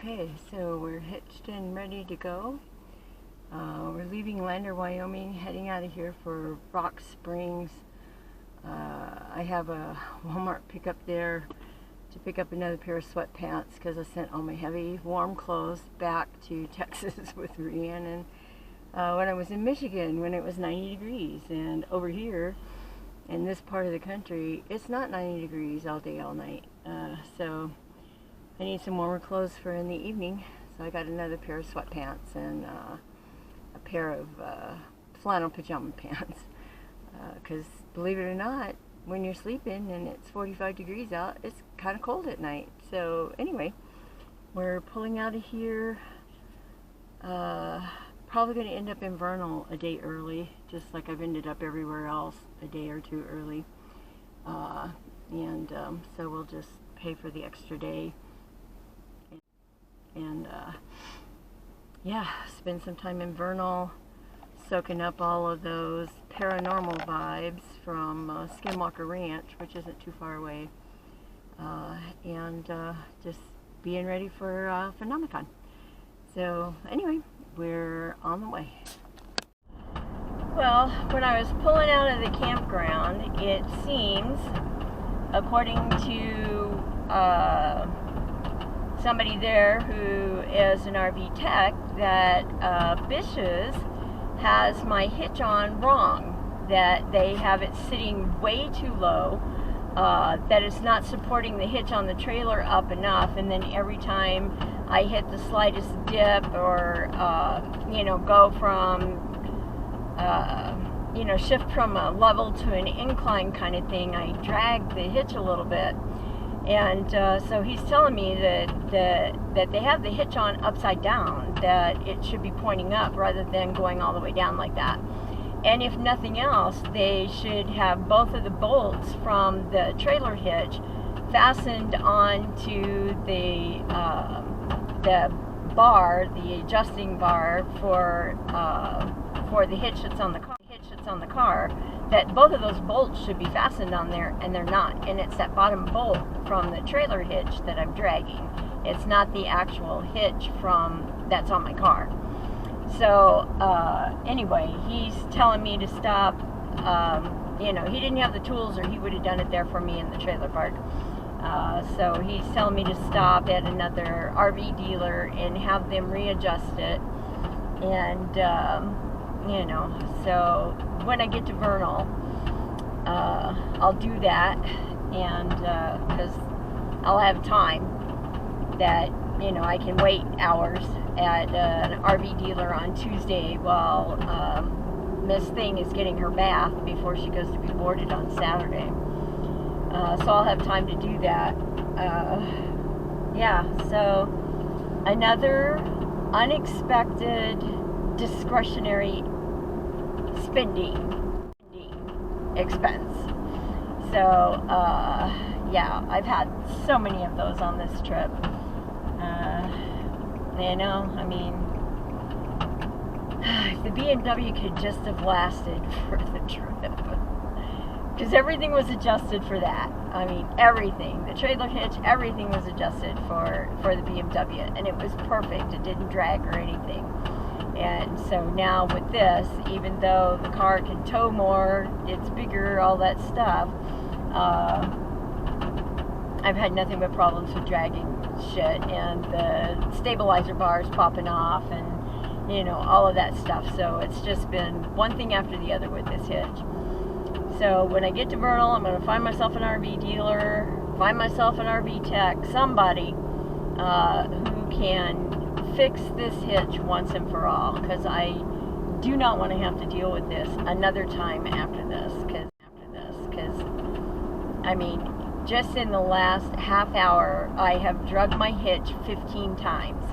Okay, so we're hitched and ready to go. We're leaving Lander, Wyoming, heading out of here for Rock Springs. I have a Walmart pickup there to pick up another pair of sweatpants because I sent all my heavy warm clothes back to Texas with Rhiannon when I was in Michigan when it was 90 degrees. And over here in this part of the country, it's not 90 degrees all day, all night. So I need some warmer clothes for in the evening, so I got another pair of sweatpants and a pair of flannel pajama pants. Because believe it or not, when you're sleeping and it's 45 degrees out, it's kind of cold at night. So anyway, we're pulling out of here. Probably going to end up in Vernal a day early, just like I've ended up everywhere else a day or two early. So we'll just pay for the extra day. And yeah, spend some time in Vernal, soaking up all of those paranormal vibes from Skinwalker Ranch, which isn't too far away, and just being ready for Phenomenon. So anyway, we're on the way. Well, when I was pulling out of the campground, it seems, according to somebody there who is an RV tech, that Bish's has my hitch on wrong, that they have it sitting way too low, that it's not supporting the hitch on the trailer up enough, and then every time I hit the slightest dip or go from shift from a level to an incline kind of thing, I drag the hitch a little bit. And so he's telling me that they have the hitch on upside down, that it should be pointing up rather than going all the way down like that. And if nothing else, they should have both of the bolts from the trailer hitch fastened onto the bar, the adjusting bar for the hitch that's on the car. That both of those bolts should be fastened on there, and they're not. And it's that bottom bolt from the trailer hitch that I'm dragging. It's not the actual hitch that's on my car. So anyway, he's telling me to stop. He didn't have the tools, or he would have done it there for me in the trailer park. So he's telling me to stop at another RV dealer and have them readjust it. And so when I get to Vernal, I'll do that, and because I'll have time that I can wait hours at an RV dealer on Tuesday while Miss Thing is getting her bath before she goes to be boarded on Saturday. So I'll have time to do that. Yeah, so another unexpected discretionary spending expense. So yeah, I've had so many of those on this trip. If the BMW could just have lasted for the trip, because everything was adjusted for that. Everything, the trailer hitch, everything was adjusted for the BMW, and it was perfect. It didn't drag or anything. And so now with this, even though the car can tow more, it's bigger, all that stuff, I've had nothing but problems with dragging shit, and the stabilizer bars popping off, and all of that stuff. So it's just been one thing after the other with this hitch. So when I get to Vernal, I'm going to find myself an RV dealer, find myself an RV tech, somebody who can fix this hitch once and for all, because I do not want to have to deal with this another time after this, because just in the last half hour I have drugged my hitch 15 times,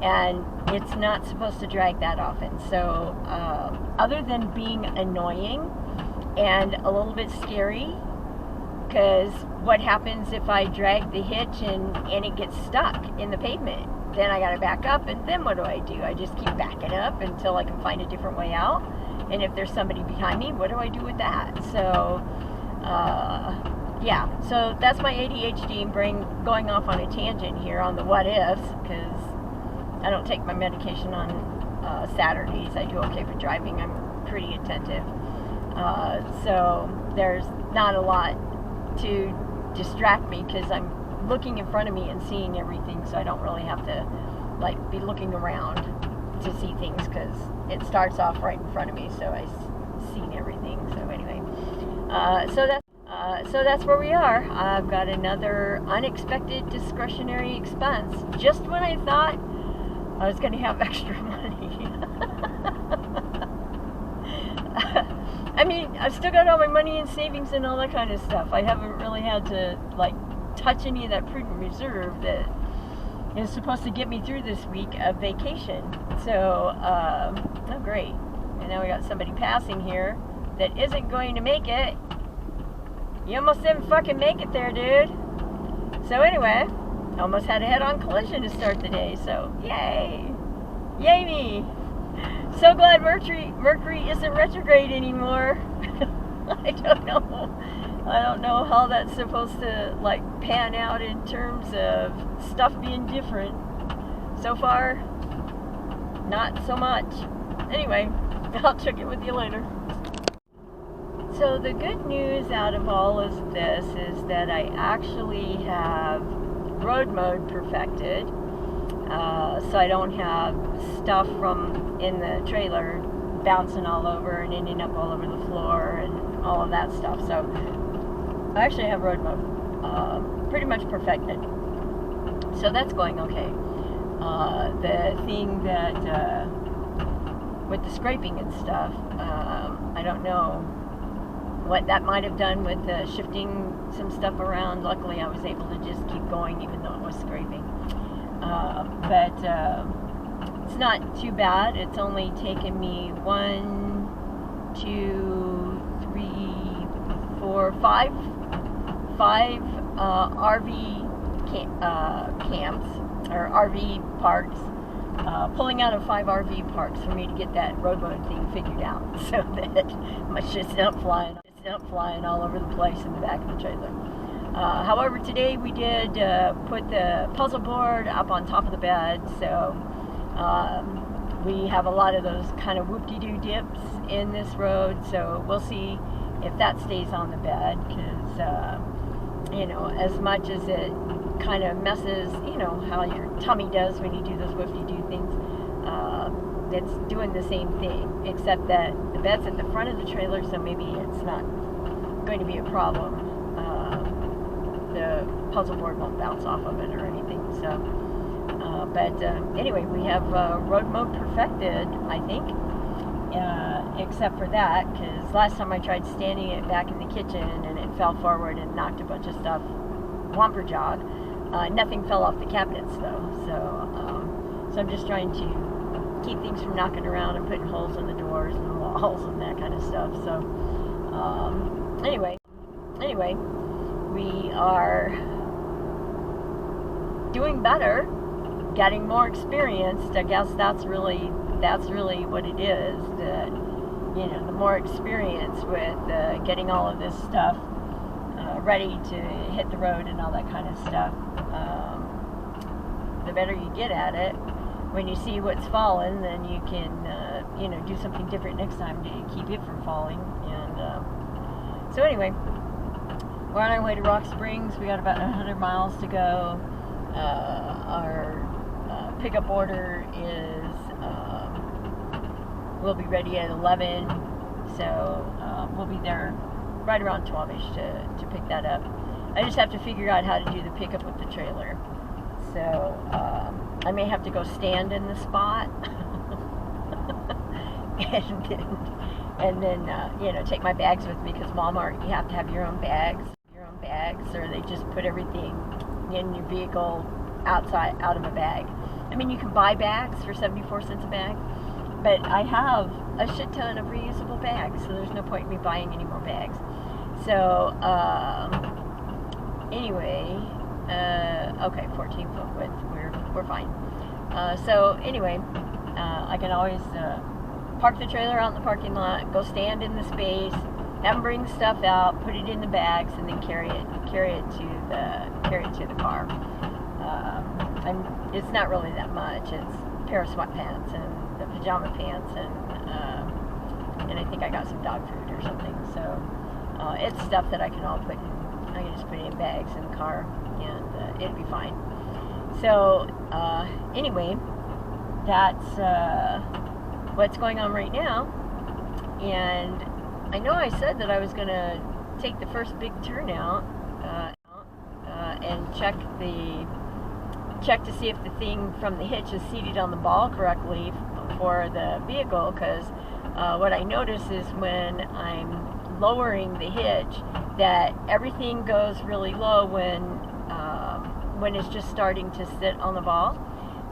and it's not supposed to drag that often. So other than being annoying and a little bit scary, because what happens if I drag the hitch and it gets stuck in the pavement? Then I gotta back up, and then what do? I just keep backing up until I can find a different way out. And if there's somebody behind me, what do I do with that? So yeah, so that's my ADHD brain going off on a tangent here on the what ifs, because I don't take my medication on Saturdays. I do okay for driving. I'm pretty attentive. So there's not a lot to distract me because I'm looking in front of me and seeing everything, so I don't really have to like be looking around to see things because it starts off right in front of me, so I've seen everything. So anyway, so that's where we are. I've got another unexpected discretionary expense just when I thought I was going to have extra money. I mean, I've still got all my money in savings and all that kind of stuff. I haven't really had to like touch any of that prudent reserve that is supposed to get me through this week of vacation. So, oh great. And now we got somebody passing here that isn't going to make it. You almost didn't fucking make it there, dude. So anyway, almost had a head-on collision to start the day, so yay! Yay me! So glad Mercury isn't retrograde anymore. I don't know how that's supposed to like pan out in terms of stuff being different. So far, not so much. Anyway, I'll check it with you later. So the good news out of all of this is that I actually have road mode perfected. So I don't have stuff from in the trailer bouncing all over and ending up all over the floor and all of that stuff. So I actually have road mode pretty much perfected. So that's going okay. The thing that with the scraping and stuff, I don't know what that might have done with shifting some stuff around. Luckily I was able to just keep going even though it was scraping. But it's not too bad. It's only taken me 1, 2, 3, 4, 5 RV camps or RV parks, pulling out of 5 RV parks for me to get that road mode thing figured out, so that my shit's not flying all over the place in the back of the trailer. However, today we did put the puzzle board up on top of the bed, so we have a lot of those kind of whoop-de-doo dips in this road, so we'll see if that stays on the bed, because you know, as much as it kind of messes, you know, how your tummy does when you do those whoop-de-doo things, it's doing the same thing, except that the bed's at the front of the trailer, so maybe it's not going to be a problem. The puzzle board won't bounce off of it or anything. So, but anyway, we have road mode perfected, I think, except for that, because last time I tried standing it back in the kitchen and it fell forward and knocked a bunch of stuff whomper jog. Nothing fell off the cabinets though, so I'm just trying to keep things from knocking around and putting holes in the doors and the walls and that kind of stuff. So anyway, we are doing better, getting more experienced. I guess that's really what it is. That, you know, the more experience with getting all of this stuff ready to hit the road and all that kind of stuff, the better you get at it. When you see what's fallen, then you can you know, do something different next time to keep it from falling. And so anyway, we're on our way to Rock Springs. We got about 100 miles to go. Our pickup order is we'll be ready at 11, so we'll be there right around 12ish to pick that up. I just have to figure out how to do the pickup with the trailer. So I may have to go stand in the spot and then you know, take my bags with me, because Walmart, you have to have your own bags, or they just put everything in your vehicle outside out of a bag. I mean, you can buy bags for 74 cents a bag, but I have a shit ton of reusable bags, so there's no point in me buying any more bags. So anyway, okay, 14-foot width, we're fine. So anyway, I can always park the trailer out in the parking lot, go stand in the space, Have them bring stuff out, put it in the bags, and then carry it to the car. It's not really that much. It's a pair of sweatpants and the pajama pants, and I think I got some dog food or something. So it's stuff that I can just put it in bags in the car, and it'll be fine. So anyway, that's what's going on right now. And I know I said that I was going to take the first big turnout and check to see if the thing from the hitch is seated on the ball correctly for the vehicle, because what I notice is when I'm lowering the hitch that everything goes really low when it's just starting to sit on the ball.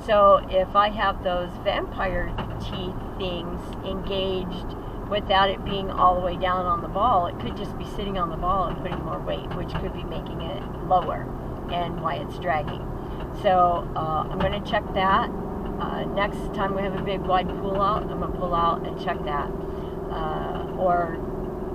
So if I have those vampire teeth things engaged without it being all the way down on the ball, it could just be sitting on the ball and putting more weight, which could be making it lower and why it's dragging. So I'm going to check that. Next time we have a big wide pull out, I'm going to pull out and check that. Or,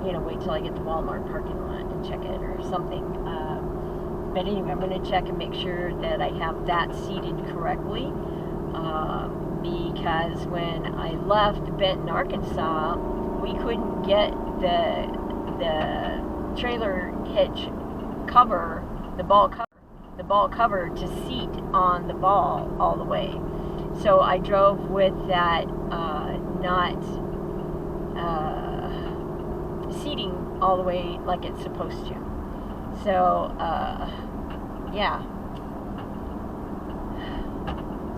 wait till I get to Walmart parking lot and check it or something. But anyway, I'm going to check and make sure that I have that seated correctly. Because when I left Benton, Arkansas, we couldn't get the trailer hitch cover, the ball cover to seat on the ball all the way. So I drove with that not seating all the way like it's supposed to. So yeah.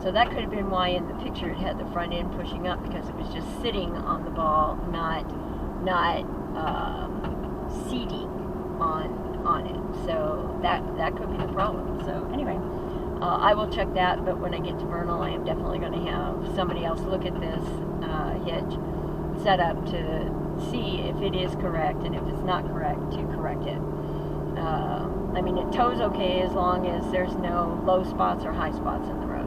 So that could have been why in the picture it had the front end pushing up, because it was just sitting on the ball, not seating on it. So that could be the problem. So anyway, I will check that. But when I get to Vernal, I am definitely going to have somebody else look at this hitch set up to see if it is correct, and if it's not correct, to correct it. I mean, it tows okay as long as there's no low spots or high spots in the road.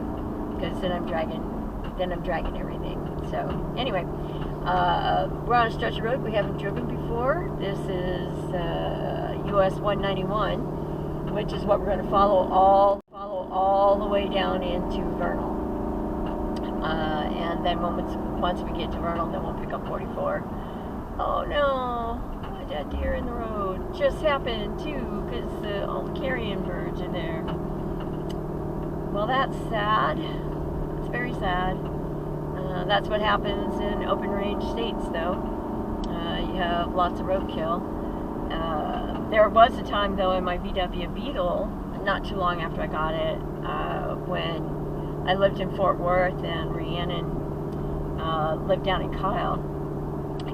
Because then I'm dragging everything. So anyway, we're on a stretch of road we haven't driven before. This is US 191, which is what we're going to follow all the way down into Vernal. And then once we get to Vernal, then we'll pick up 44. Oh no, a dead deer in the road. Just happened too, because all the carrion birds are there. Well, that's sad. It's very sad. That's what happens in open range states, though. You have lots of roadkill. There was a time, though, in my VW Beetle, not too long after I got it, when I lived in Fort Worth and Rhiannon lived down in Kyle.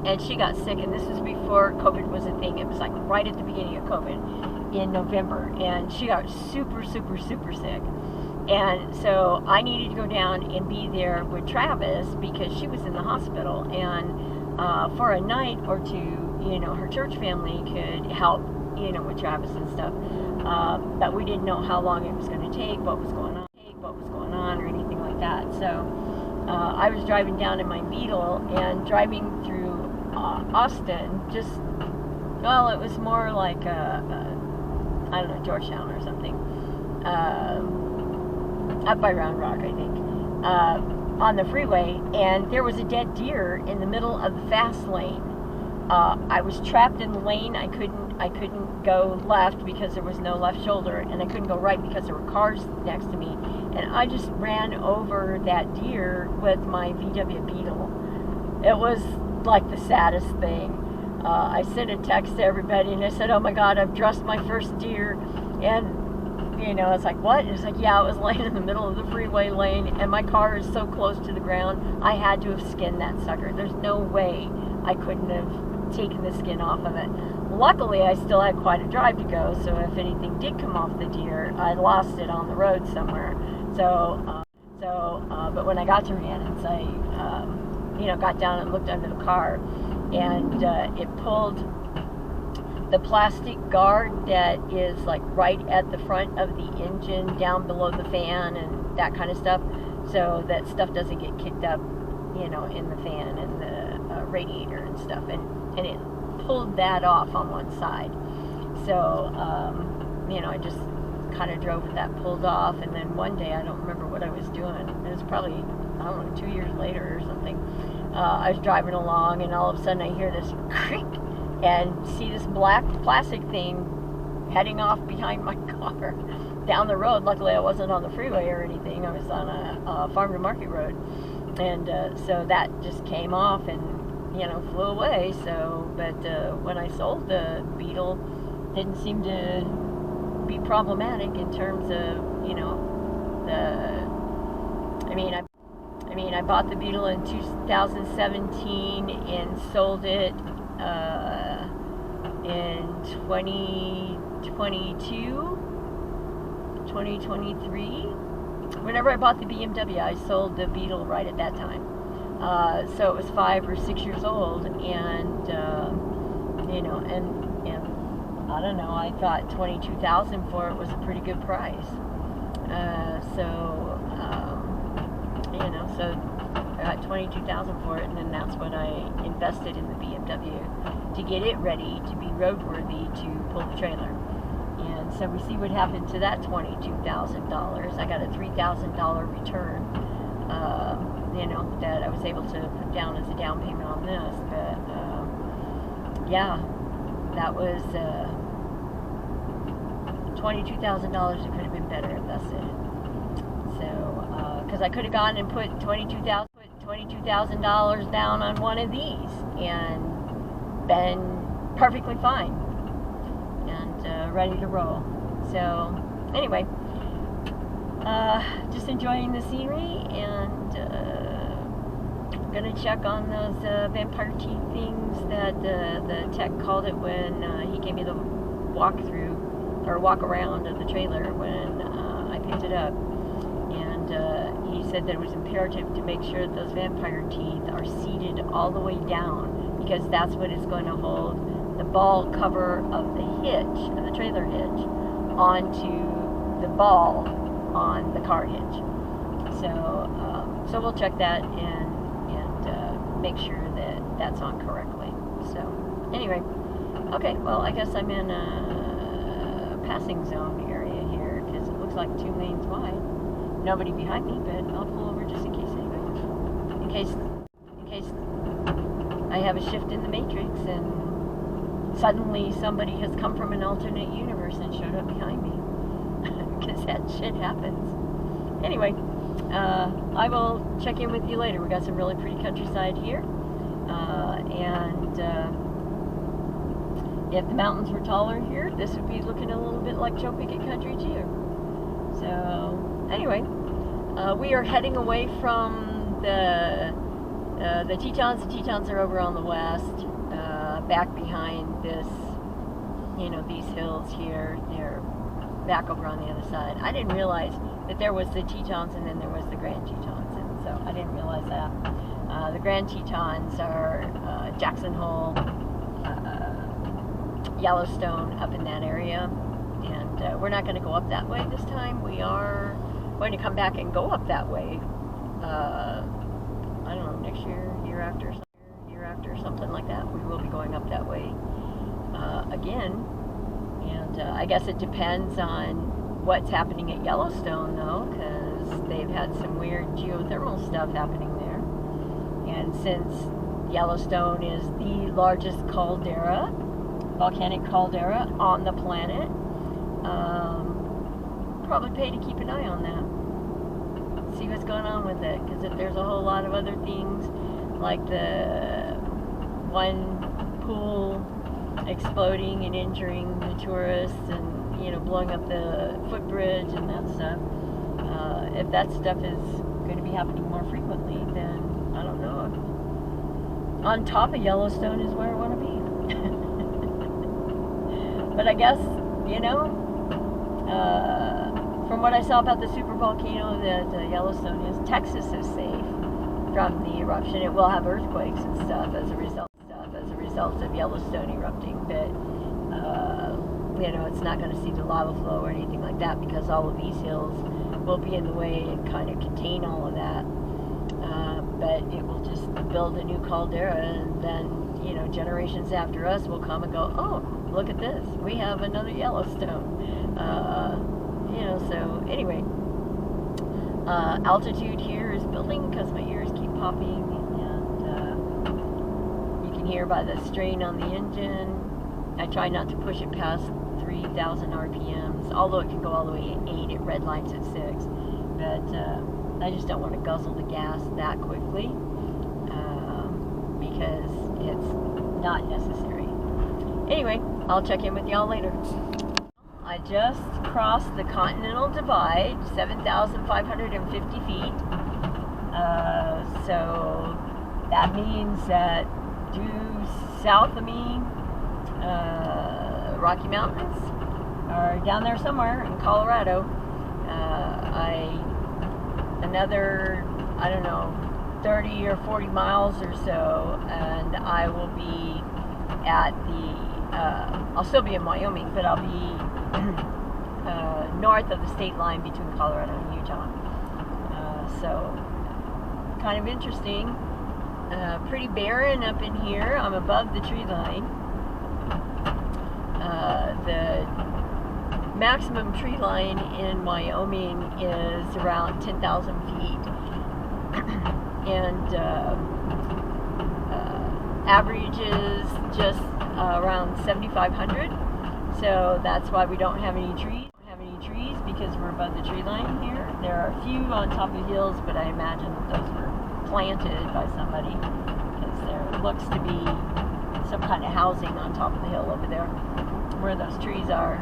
And she got sick, and this was before COVID was a thing. It was like right at the beginning of COVID in November. And she got super, super, super sick. And so I needed to go down and be there with Travis because she was in the hospital. And for a night or two, her church family could help, with Travis and stuff. But we didn't know how long it was going to take, what was going on, or anything like that. So I was driving down in my Beetle and driving through Austin. It was more like I don't know, Georgetown or something. Up by Round Rock, I think, on the freeway, and there was a dead deer in the middle of the fast lane. I was trapped in the lane. I couldn't go left because there was no left shoulder, and I couldn't go right because there were cars next to me. And I just ran over that deer with my VW Beetle. It was like the saddest thing. I sent a text to everybody, and I said, "Oh my God, I've dressed my first deer," and it's like, what? It's like, yeah, it was laying in the middle of the freeway lane, and my car is so close to the ground, I had to have skinned that sucker. There's no way I couldn't have taken the skin off of it. Luckily, I still had quite a drive to go, so if anything did come off the deer, I lost it on the road somewhere. But when I got to Rhiannon's, I, got down and looked under the car, and it pulled the plastic guard that is like right at the front of the engine, down below the fan and that kind of stuff, so that stuff doesn't get kicked up, in the fan and the radiator and stuff, and it pulled that off on one side. So, you know, I just kind of drove with that pulled off, and then one day, I don't remember what I was doing. It was probably, I don't know, 2 years later or something. I was driving along, and all of a sudden I hear this creak and see this black plastic thing heading off behind my car down the road. Luckily, I wasn't on the freeway or anything. I was on a farm to market road, and so that just came off and, you know, flew away. So, but when I sold the Beetle, didn't seem to be problematic in terms of, you know, I bought the Beetle in 2017 and sold it in 2023. Whenever I bought the BMW, I sold the Beetle right at that time. So it was 5 or 6 years old, and you know, and I don't know, I thought $22,000 for it was a pretty good price. You know, so I got $22,000 for it, and then that's what I invested in the BMW to get it ready to be roadworthy to pull the trailer. And so we see what happened to that $22,000. I got a $3,000 return, you know, that I was able to put down as a down payment on this. But yeah, that was $22,000 that could have been better invested. So, because I could have gone and put $22,000 down on one of these and been perfectly fine and ready to roll. So, anyway, just enjoying the scenery, and gonna check on those vampire teeth things that the tech called it when he gave me the walkthrough or walk around of the trailer when I picked it up. And he said that it was imperative to make sure that those vampire teeth are seated all the way down, because that's what is going to hold the ball cover of the hitch, of the trailer hitch, onto the ball on the car hitch. So, so we'll check that and make sure that that's on correctly. So, anyway, okay, well, I guess I'm in a passing zone area here, because it looks like 2 lanes wide. Nobody behind me, but I'll pull over just in case anybody. In case I have a shift in the matrix and suddenly somebody has come from an alternate universe and showed up behind me. Because that shit happens. Anyway, I will check in with you later. We got some really pretty countryside here. And if the mountains were taller here, this would be looking a little bit like Joe Pickett country too. So, anyway, we are heading away from the Tetons. The Tetons are over on the west, back behind this, you know, these hills here. They're back over on the other side. I didn't realize that there was the Tetons and then there was the Grand Tetons, and so I didn't realize that. The Grand Tetons are Jackson Hole, Yellowstone, up in that area. And we're not going to go up that way this time. We are going to come back and go up that way. I don't know, next year, year after, something like that. We will be going up that way again. And I guess it depends on what's happening at Yellowstone, though, because they've had some weird geothermal stuff happening there. And since Yellowstone is the largest caldera, volcanic caldera on the planet, probably pay to keep an eye on that. See what's going on with it, because if there's a whole lot of other things, like the one pool exploding and injuring the tourists, and, you know, blowing up the footbridge and that stuff, if that stuff is going to be happening more frequently, then I don't know. On top of Yellowstone is where I want to be. But I guess, you know, from what I saw about the supervolcano that Yellowstone is, Texas is safe from the eruption. It will have earthquakes and stuff as a result of Yellowstone erupting, but you know, it's not going to see the lava flow or anything like that, because all of these hills will be in the way and kind of contain all of that. But it will just build a new caldera and then you know, generations after us will come and go, oh, look at this, we have another Yellowstone. You know, so anyway, altitude here is building because my ears keep popping, and you can hear by the strain on the engine. I try not to push it past 3,000 RPMs, although it can go all the way at 8, it red lights at 6, but I just don't want to guzzle the gas that quickly, because it's not necessary. Anyway, I'll check in with y'all later. I just crossed the Continental Divide, 7,550 feet. So that means that due south of me, Rocky Mountains are down there somewhere in Colorado. Another, I don't know, 30 or 40 miles or so, and I will be at the, I'll still be in Wyoming, but I'll be north of the state line between Colorado and Utah. So, kind of interesting. Pretty barren up in here. I'm above the tree line. The maximum tree line in Wyoming is around 10,000 feet. And average is just around 7,500. So that's why we don't have any trees. Because we're above the tree line here. There are a few on top of hills, but I imagine that those were planted by somebody, because there looks to be some kind of housing on top of the hill over there where those trees are.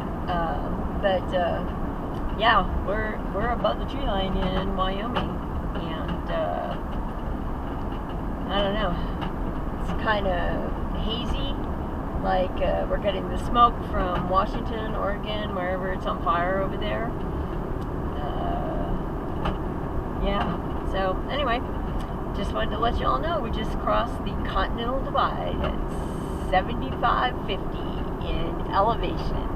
Yeah, we're above the tree line in Wyoming, and I don't know, it's kind of hazy, like we're getting the smoke from Washington, Oregon, wherever it's on fire over there. Yeah, so anyway, just wanted to let you all know we just crossed the Continental Divide at 7,550 in elevation.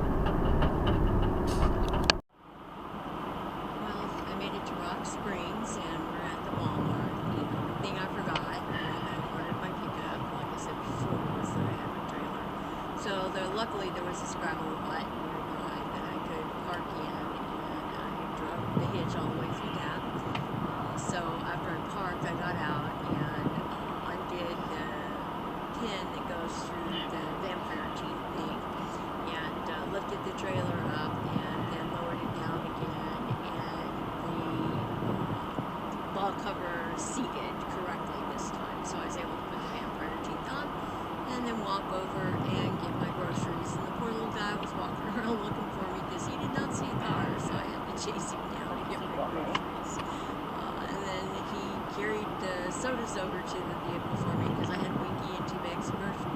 Well, I made it to Rock Springs, and we're at the Walmart. The thing I forgot when I ordered my pickup, like I said before, was that I have a trailer. So luckily there was a scrabble lot nearby that I could park in, and I drove the hitch all the way through that. So after I parked, I got out and undid the pin that goes through the vampire teeth thing, and lifted the trailer up and then lowered it down again, and the ball cover seated correctly this time. So I was able to put the vampire teeth on and then walk over and get my groceries. And the poor little guy was walking around looking for me because he did not see a car, so I had to chase him down to get my groceries. And then he carried the sodas over to the vehicle for me because I had Winky and 2 bags of groceries.